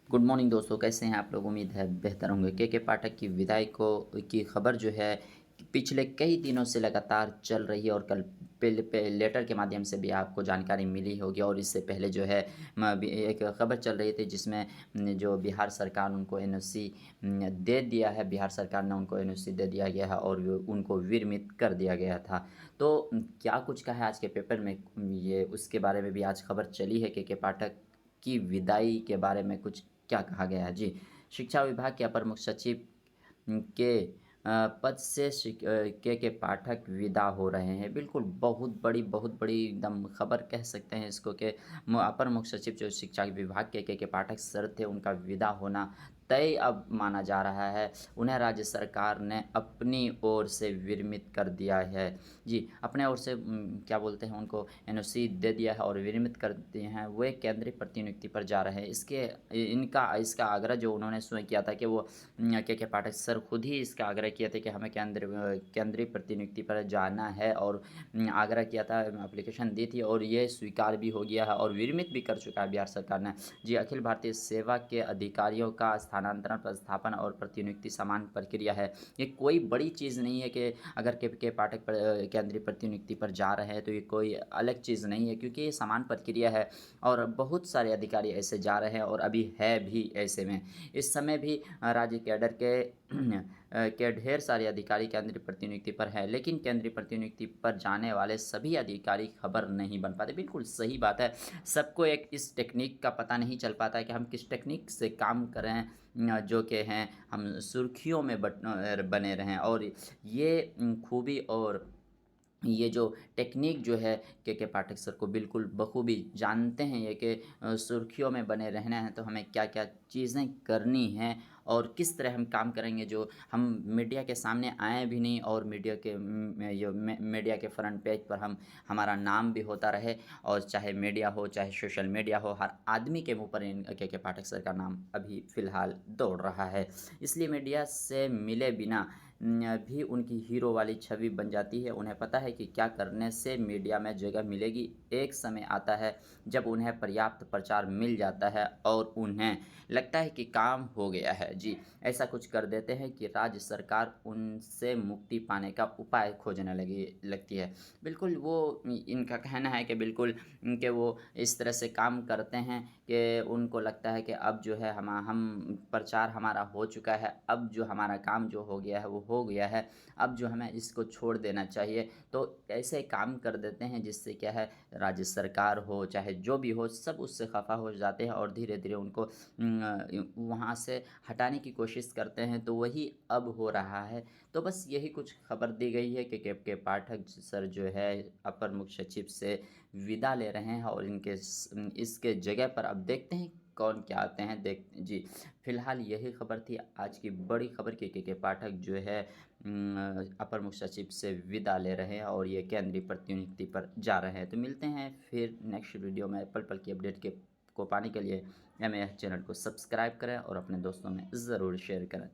Good morning दोस्तों, कैसे हैं आप लोग? उम्मीद है बेहतर होंगे। के पाठक की विदाई को की खबर जो है पिछले कई दिनों से लगातार चल रही है और कल पहले लेटर के माध्यम से भी आपको जानकारी मिली होगी। और इससे पहले जो है एक खबर चल रही थी जिसमें जो बिहार सरकार उनको एनओसी दे दिया है। बिहार सरकार ने उनको एनओसी दे दिया गया है और उनको विरमित कर दिया गया था। तो क्या कुछ कहा है आज के पेपर में, ये उसके बारे में भी आज खबर चली है। के पाठक की विदाई के बारे में कुछ क्या कहा गया है? जी, शिक्षा विभाग के अपर मुख्य सचिव के पद से के पाठक विदा हो रहे हैं। बिल्कुल बहुत बड़ी एकदम खबर कह सकते हैं इसको कि अपर मुख्य सचिव जो शिक्षा विभाग के पाठक सर थे, उनका विदा होना तय अब माना जा रहा है। उन्हें राज्य सरकार ने अपनी ओर से विरमित कर दिया है। जी, अपने ओर से क्या बोलते हैं, उनको एनओसी दे दिया है और विरमित कर दिए हैं। वे केंद्रीय प्रतिनियुक्ति पर जा रहे हैं। इनका इसका आग्रह जो उन्होंने स्वयं किया था कि वो के पाठक सर खुद ही इसका आग्रह किए थे कि हमें केंद्रीय प्रतिनियुक्ति पर जाना है और आग्रह किया था, एप्लीकेशन दी थी और ये स्वीकार भी हो गया है और विरमित भी कर चुका है बिहार सरकार ने। जी, अखिल भारतीय सेवा के अधिकारियों का स्थानांतरण, प्रतिस्थापन और प्रतिनियुक्ति समान प्रक्रिया है। ये कोई बड़ी चीज़ नहीं है कि अगर के पाठक केंद्रीय प्रतिनियुक्ति पर जा रहे हैं तो ये कोई अलग चीज़ नहीं है, क्योंकि ये समान प्रक्रिया है और बहुत सारे अधिकारी ऐसे जा रहे हैं और अभी है भी ऐसे में। इस समय भी राज्य कैडर के ढेर सारे अधिकारी केंद्रीय प्रतिनियुक्ति पर हैं, लेकिन केंद्रीय प्रतिनियुक्ति पर जाने वाले सभी अधिकारी खबर नहीं बन पाते। बिल्कुल सही बात है। सबको एक इस टेक्निक का पता नहीं चल पाता है कि हम किस टेक्निक से काम करें, जो कि हैं हम सुर्खियों में बने रहें। और ये खूबी और ये जो टेक्निक जो है के पाठक सर को बिल्कुल बखूबी जानते हैं ये कि सुर्खियों में बने रहना है तो हमें क्या-क्या चीज़ें करनी हैं और किस तरह हम काम करेंगे जो हम मीडिया के सामने आएँ भी नहीं और मीडिया के फ्रंट पेज पर हमारा नाम भी होता रहे। और चाहे मीडिया हो, चाहे सोशल मीडिया हो, हर आदमी के मुँह पर इन के पाठक सर का नाम अभी फ़िलहाल दौड़ रहा है। इसलिए मीडिया से मिले बिना भी उनकी हीरो वाली छवि बन जाती है। उन्हें पता है कि क्या करने से मीडिया में जगह मिलेगी। एक समय आता है जब उन्हें पर्याप्त प्रचार मिल जाता है और उन्हें लगता है कि काम हो गया है। जी, ऐसा कुछ कर देते हैं कि राज्य सरकार उनसे मुक्ति पाने का उपाय खोजने लगती है। बिल्कुल वो इनका कहना है कि बिल्कुल कि वो इस तरह से काम करते हैं कि उनको लगता है कि अब जो है हम प्रचार हमारा हो चुका है, अब जो हमारा काम जो हो गया है वो हो गया है, अब जो हमें इसको छोड़ देना चाहिए। तो ऐसे काम कर देते हैं जिससे क्या है, राज्य सरकार हो चाहे जो भी हो, सब उससे खफ़ा हो जाते हैं और धीरे-धीरे उनको वहाँ से हटाने की कोशिश करते हैं। तो वही अब हो रहा है। तो बस यही कुछ खबर दी गई है कि के पाठक सर जो है अपर मुख्य सचिव से विदा ले रहे हैं और इसके जगह पर अब देखते हैं कौन क्या आते हैं। जी, फ़िलहाल यही खबर थी आज की बड़ी खबर के पाठक जो है अपर मुख्य सचिव से विदा ले रहे हैं और ये केंद्रीय प्रतिनियुक्ति पर जा रहे हैं। तो मिलते हैं फिर नेक्स्ट वीडियो में। पल-पल की अपडेट को पाने के लिए एमएएच चैनल को सब्सक्राइब करें और अपने दोस्तों में ज़रूर शेयर करें।